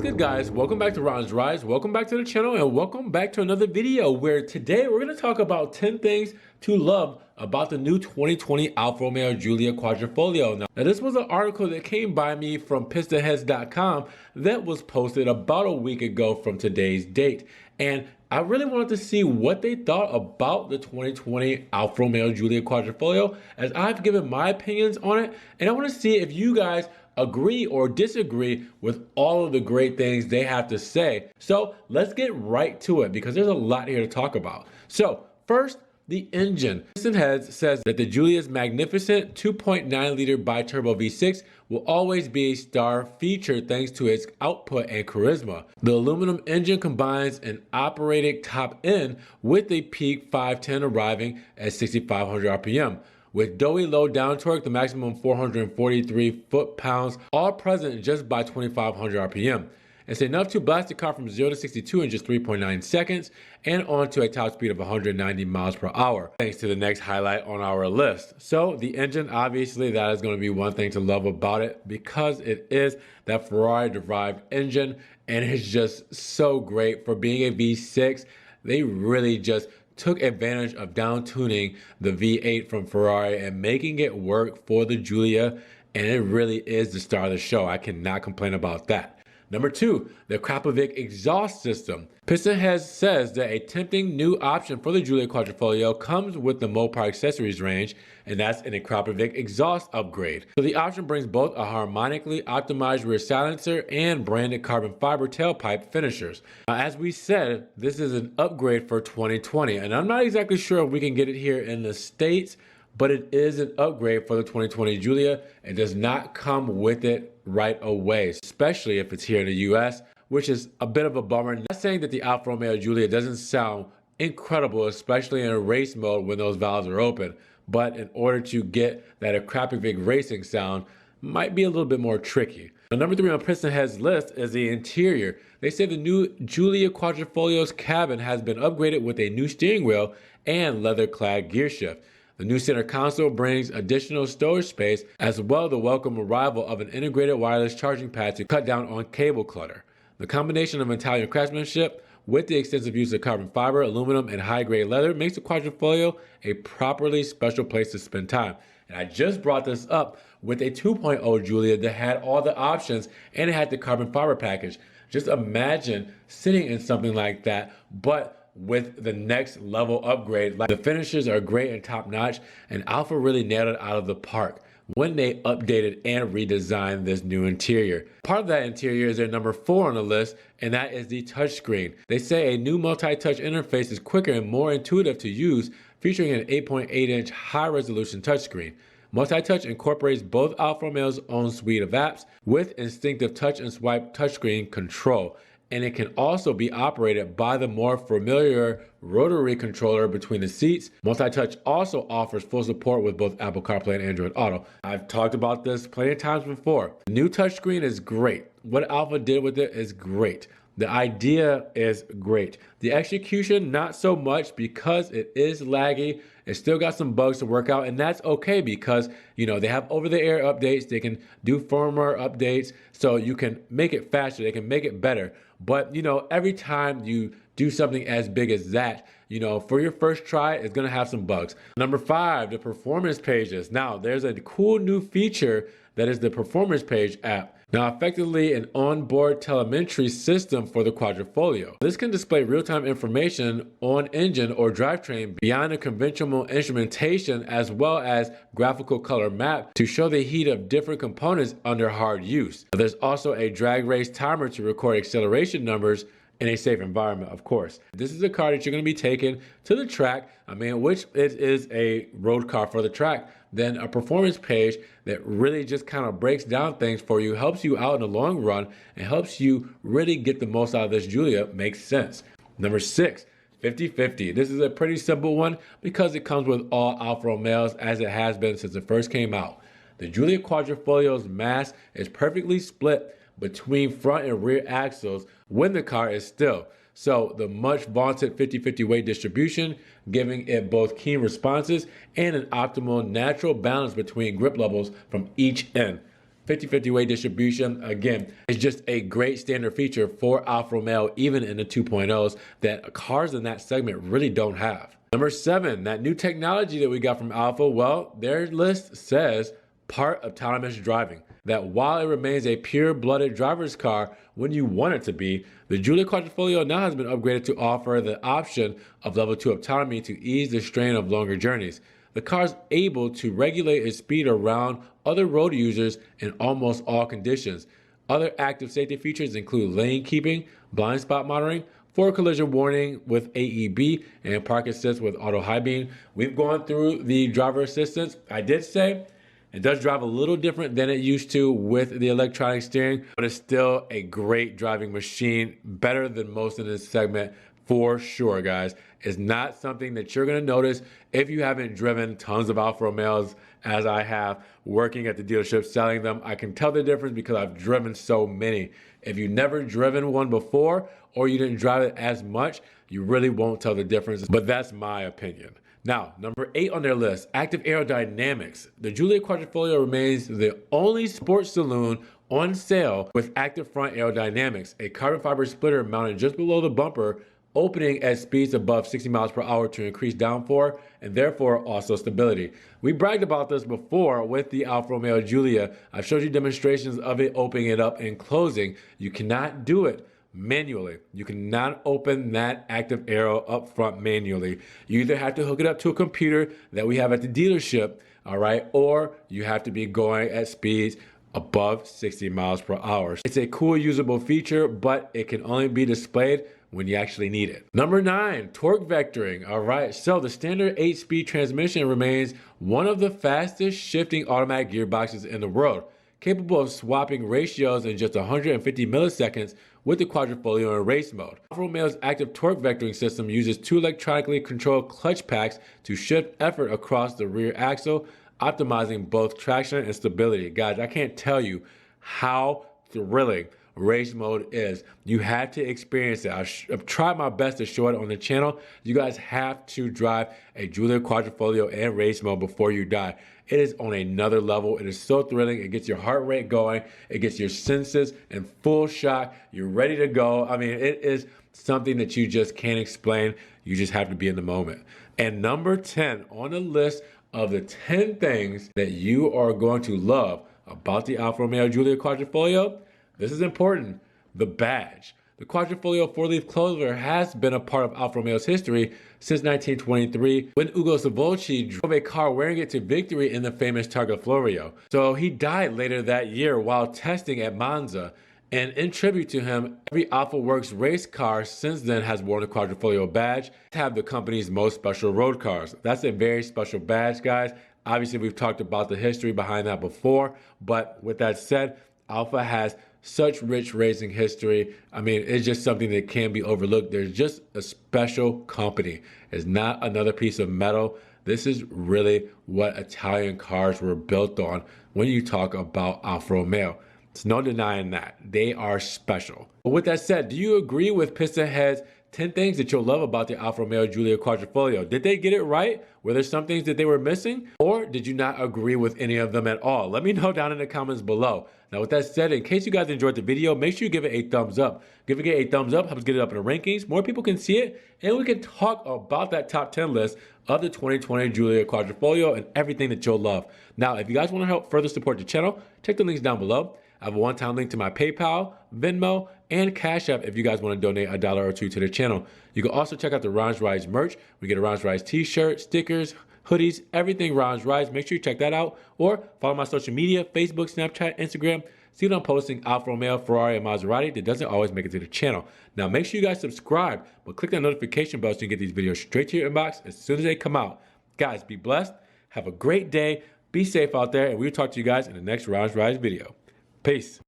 good, guys? Welcome back to Ron's Rides. Welcome back to the channel and welcome back to another video where today we're going to talk about 10 things to love about the new 2020 Alfa Romeo Giulia Quadrifoglio. Now this was an article that came by me from pistonheads.com that was posted about a week ago from today's date. And I really wanted to see what they thought about the 2020 Alfa Romeo Giulia Quadrifoglio, as I've given my opinions on it. And I want to see if you guys agree or disagree with all of the great things they have to say. So let's get right to it because there's a lot here to talk about. So first, the engine. PistonHeads says that the Giulia's magnificent 2.9-liter bi-turbo V6 will always be a star feature thanks to its output and charisma. The aluminum engine combines an operating top end with a peak 510 arriving at 6,500 RPM. With doughy low down torque, the maximum 443 foot-pounds, all present just by 2,500 RPM. It's enough to blast the car from 0 to 62 in just 3.9 seconds and onto a top speed of 190 miles per hour, thanks to the next highlight on our list. So the engine, obviously, that is going to be one thing to love about it because it is that Ferrari-derived engine and it's just so great. For being a V6, they really just took advantage of down-tuning the V8 from Ferrari and making it work for the Giulia, and it really is the star of the show. I cannot complain about that. Number two, the Akrapovic exhaust system. PistonHeads says that a tempting new option for the Giulia Quadrifoglio comes with the Mopar accessories range, and that's an Akrapovic exhaust upgrade. So the option brings both a harmonically optimized rear silencer and branded carbon fiber tailpipe finishers. Now, as we said, this is an upgrade for 2020, and I'm not exactly sure if we can get it here in the States, but it is an upgrade for the 2020 Giulia. It does not come with it right away, especially if it's here in the US, which is a bit of a bummer. Not saying that the Alfa Romeo Giulia doesn't sound incredible, especially in a race mode when those valves are open, but in order to get that Akrapovic racing sound, might be a little bit more tricky. Now, number three on PistonHeads' list is the interior. They say the new Giulia Quadrifoglio's cabin has been upgraded with a new steering wheel and leather-clad gear shift. The new center console brings additional storage space, as well as the welcome arrival of an integrated wireless charging pad to cut down on cable clutter. The combination of Italian craftsmanship with the extensive use of carbon fiber, aluminum, and high-grade leather makes the Quadrifoglio a properly special place to spend time. And I just brought this up with a 2.0 Giulia that had all the options and it had the carbon fiber package. Just imagine sitting in something like that, but with the next level upgrade. Like, the finishes are great and top notch, and Alfa really nailed it out of the park when they updated and redesigned this new interior. Part of that interior is their number 4 on the list, and that is the touchscreen. They say a new multi-touch interface is quicker and more intuitive to use, featuring an 8.8-inch high-resolution touchscreen. Multi-touch incorporates both Alfa Romeo's own suite of apps with instinctive touch and swipe touchscreen control, and it can also be operated by the more familiar rotary controller between the seats. Multi-touch also offers full support with both Apple CarPlay and Android Auto. I've talked about this plenty of times before. The new touchscreen is great. What Alfa did with it is great. The idea is great. The execution, not so much because it is laggy. It's still got some bugs to work out, and that's okay because, you know, they have over-the-air updates. They can do firmware updates, so you can make it faster. They can make it better. But, you know, every time you do something as big as that, you know, for your first try, it's going to have some bugs. Number 5, the performance pages. Now, there's a cool new feature that is the performance page app. Now, effectively an onboard telemetry system for the Quadrifoglio. This can display real-time information on engine or drivetrain beyond the conventional instrumentation, as well as graphical color map to show the heat of different components under hard use. There's also a drag race timer to record acceleration numbers in a safe environment, of course. This is a car that you're going to be taking to the track, which it is a road car for the track. Then a performance page that really just kind of breaks down things for you, helps you out in the long run, and helps you really get the most out of this Giulia makes sense. Number 6, 50/50. This is a pretty simple one because it comes with all Alfa Romeos, as it has been since it first came out. The Giulia Quadrifoglio's mass is perfectly split between front and rear axles when the car is still. So the much vaunted 50/50 weight distribution, giving it both keen responses and an optimal natural balance between grip levels from each end. 50/50 weight distribution. Again, it's just a great standard feature for Alfa Romeo, even in the 2.0s, that cars in that segment really don't have. Number 7, that new technology that we got from Alfa, well, their list says part autonomous driving. That while it remains a pure-blooded driver's car when you want it to be, the Giulia Quadrifoglio now has been upgraded to offer the option of level 2 autonomy to ease the strain of longer journeys. The car is able to regulate its speed around other road users in almost all conditions. Other active safety features include lane keeping, blind spot monitoring, forward collision warning with AEB, and park assist with auto high beam. We've gone through the driver assistance. I did say it does drive a little different than it used to with the electronic steering, but it's still a great driving machine, better than most in this segment for sure, guys. It's not something that you're gonna notice if you haven't driven tons of Alfa Romeos as I have, working at the dealership, selling them. I can tell the difference because I've driven so many. If you've never driven one before or you didn't drive it as much, you really won't tell the difference, but that's my opinion. Now, number 8 on their list, active aerodynamics. The Giulia Quadrifoglio remains the only sports saloon on sale with active front aerodynamics, a carbon fiber splitter mounted just below the bumper, opening at speeds above 60 miles per hour to increase downforce and therefore also stability. We bragged about this before with the Alfa Romeo Giulia. I've showed you demonstrations of it opening it up and closing. You cannot do it manually. You cannot open that active aero up front manually. You either have to hook it up to a computer that we have at the dealership, all right, or you have to be going at speeds above 60 miles per hour. It's a cool usable feature, but it can only be displayed when you actually need it. Number 9, torque vectoring. All right, so the standard 8-speed transmission remains one of the fastest shifting automatic gearboxes in the world, capable of swapping ratios in just 150 milliseconds with the Quadrifoglio in race mode. Alfa Romeo's active torque vectoring system uses 2 electronically controlled clutch packs to shift effort across the rear axle, optimizing both traction and stability. Guys, I can't tell you how thrilling race mode is. You have to experience it. I've tried my best to show it on the channel. You guys have to drive a Giulia Quadrifoglio in race mode before you die. It is on another level. It is so thrilling. It gets your heart rate going. It gets your senses in full shock. You're ready to go. I mean, it is something that you just can't explain. You just have to be in the moment. And number 10 on the list of the 10 things that you are going to love about the Alfa Romeo Giulia Quadrifoglio, this is important, the badge. The Quadrifoglio 4-leaf clover has been a part of Alfa Romeo's history since 1923 when Ugo Savolci drove a car wearing it to victory in the famous Targa Florio. So he died later that year while testing at Monza. And in tribute to him, every Alfa Works race car since then has worn the Quadrifoglio badge to have the company's most special road cars. That's a very special badge, guys. Obviously, we've talked about the history behind that before, but with that said, Alfa has such rich racing history. I mean, it's just something that can't be overlooked. There's just a special company. It's not another piece of metal. This is really what Italian cars were built on when you talk about Alfa Romeo. There's no denying that. They are special. But with that said, do you agree with PistonHead's 10 things that you'll love about the Alfa Romeo Giulia Quadrifoglio? Did they get it right? Were there some things that they were missing? Or did you not agree with any of them at all? Let me know down in the comments below. Now with that said, in case you guys enjoyed the video, make sure you give it a thumbs up. Giving it a thumbs up helps get it up in the rankings. More people can see it, and we can talk about that top 10 list of the 2020 Giulia Quadrifoglio and everything that you'll love. Now, if you guys want to help further support the channel, check the links down below. I have a one-time link to my PayPal, Venmo, and Cash App if you guys want to donate $1 or $2 to the channel. You can also check out the Ron's Rides merch. We get a Ron's Rides t-shirt, stickers, hoodies, everything Ron's Rides. Make sure you check that out. Or follow my social media, Facebook, Snapchat, Instagram. See what I'm posting Alfa Romeo, Ferrari, and Maserati that doesn't always make it to the channel. Now make sure you guys subscribe, but click that notification bell so you can get these videos straight to your inbox as soon as they come out. Guys, be blessed. Have a great day. Be safe out there, and we'll talk to you guys in the next Ron's Rides video. Peace.